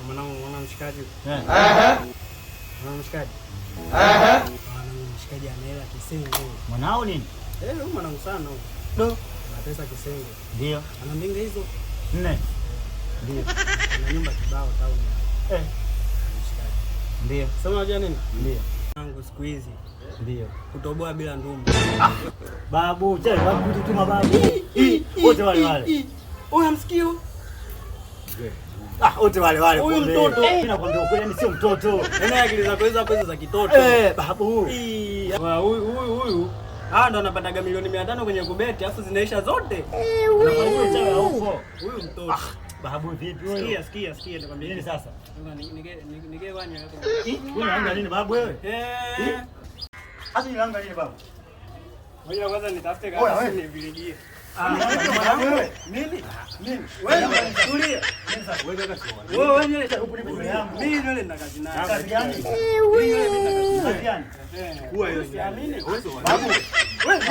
Mwana mshikaji. Mwana mshikaji. Mshikaji ana hela kisenge. Mwanao nini? Huyu mwanangu sana huyu. Do. Ana pesa kisenge. Ndio. Ana mbinga hizo 4. Ndio. Ana nyumba kibao town. Mshikaji. Ndio. Sema unajua nini? Ndio. Mwanangu siku hizi. Ndio. Kutoboa bila ndumu. Babu, babu tutuma babu. Wote wale. Huyu amsikio. Wote wale. Huyu mtoto. Mimi nakwambia ukweli, ni sio mtoto. Yaani akili zako hizo pesa za kitoto. Babu. Huyu. Ndo anapataga milioni 500 kwenye kubeti, afu zinaisha zote. Unafahamu chawa huko. Huyu mtoto. Babu vipi wewe? Sikia nikwambia nini sasa? Nige kwani hapo. Wewe unaanga nini babu wewe? Hadi unaanga nini babu? Ngoja kwanza nitafute kazi nivilijie. Wewe nini? Wewe tulia. Wewe nywele huko nipo yangu. Mimi nywele nina kazi nayo. Kazi gani? Mimi nywele nina kazi nayo. Kazi gani? Wewe siamini. Babu. Wewe